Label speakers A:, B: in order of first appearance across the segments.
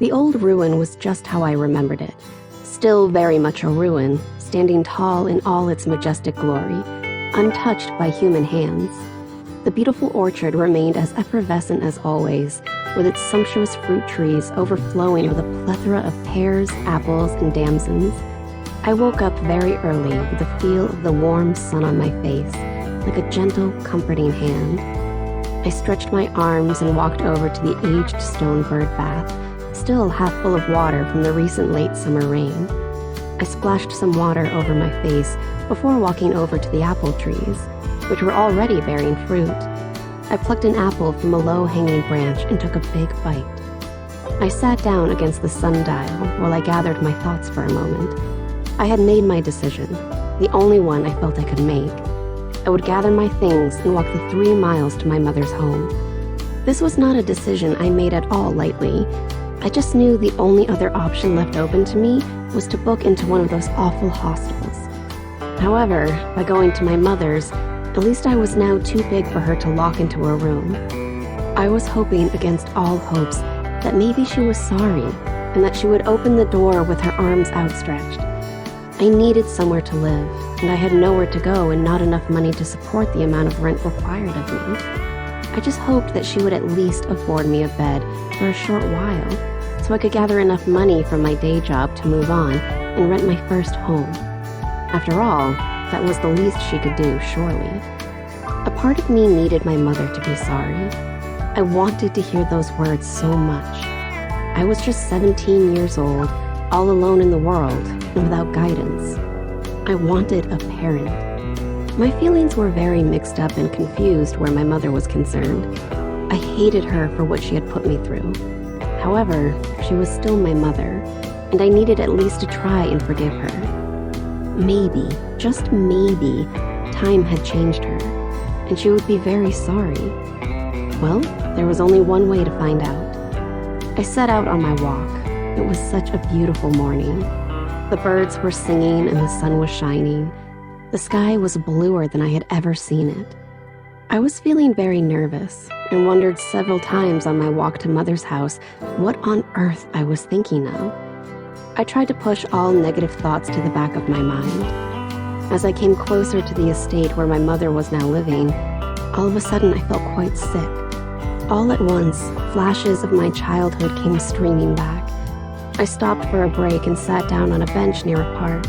A: The old ruin was just how I remembered it. Still very much a ruin, standing tall in all its majestic glory, untouched by human hands. The beautiful orchard remained as effervescent as always, with its sumptuous fruit trees overflowing with a plethora of pears, apples, and damsons. I woke up very early with the feel of the warm sun on my face, like a gentle, comforting hand. I stretched my arms and walked over to the aged stone bird bath, still half full of water from the recent late summer rain. I splashed some water over my face before walking over to the apple trees, which were already bearing fruit. I plucked an apple from a low-hanging branch and took a big bite. I sat down against the sundial while I gathered my thoughts for a moment. I had made my decision, the only one I felt I could make. I would gather my things and walk the 3 miles to my mother's home. This was not a decision I made at all lightly. I just knew the only other option left open to me was to book into one of those awful hostels. However, by going to my mother's, at least I was now too big for her to lock into a room. I was hoping against all hopes that maybe she was sorry and that she would open the door with her arms outstretched. I needed somewhere to live, and I had nowhere to go and not enough money to support the amount of rent required of me. I just hoped that she would at least afford me a bed for a short while, so I could gather enough money from my day job to move on and rent my first home. After all, that was the least she could do, surely. A part of me needed my mother to be sorry. I wanted to hear those words so much. I was just 17 years old, all alone in the world, and without guidance. I wanted a parent. My feelings were very mixed up and confused where my mother was concerned. I hated her for what she had put me through. However, she was still my mother, and I needed at least to try and forgive her. Maybe, just maybe, time had changed her, and she would be very sorry. Well, there was only one way to find out. I set out on my walk. It was such a beautiful morning. The birds were singing and the sun was shining. The sky was bluer than I had ever seen it. I was feeling very nervous and wondered several times on my walk to Mother's house what on earth I was thinking of. I tried to push all negative thoughts to the back of my mind. As I came closer to the estate where my mother was now living, all of a sudden I felt quite sick. All at once, flashes of my childhood came streaming back. I stopped for a break and sat down on a bench near a park.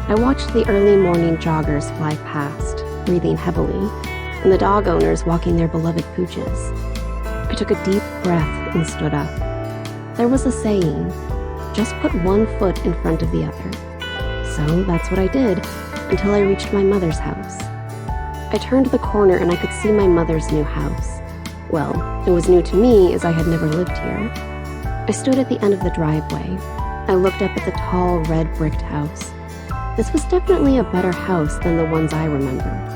A: I watched the early morning joggers fly past, breathing heavily, and the dog owners walking their beloved pooches. I took a deep breath and stood up. There was a saying, just put one foot in front of the other. So that's what I did until I reached my mother's house. I turned the corner and I could see my mother's new house. Well, it was new to me as I had never lived here. I stood at the end of the driveway. I looked up at the tall, red bricked house. This was definitely a better house than the ones I remembered.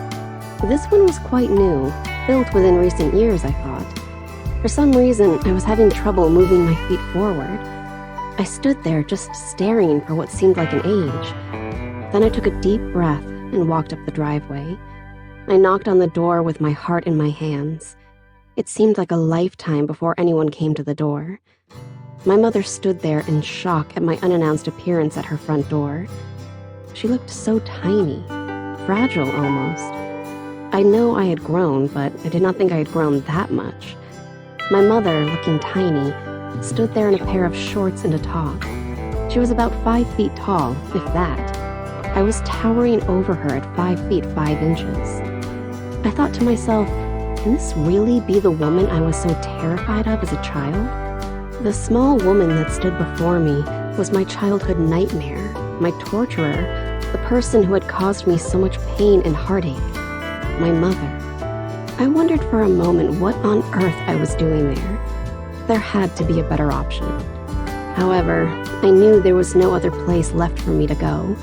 A: This one was quite new, built within recent years, I thought. For some reason, I was having trouble moving my feet forward. I stood there just staring for what seemed like an age. Then I took a deep breath and walked up the driveway. I knocked on the door with my heart in my hands. It seemed like a lifetime before anyone came to the door. My mother stood there in shock at my unannounced appearance at her front door. She looked so tiny, fragile almost. I know I had grown, but I did not think I had grown that much. My mother, looking tiny, stood there in a pair of shorts and a top. She was about 5 feet tall, if that. I was towering over her at 5 feet 5 inches. I thought to myself, can this really be the woman I was so terrified of as a child? The small woman that stood before me was my childhood nightmare, my torturer, the person who had caused me so much pain and heartache, my mother. I wondered for a moment what on earth I was doing there. There had to be a better option. However, I knew there was no other place left for me to go.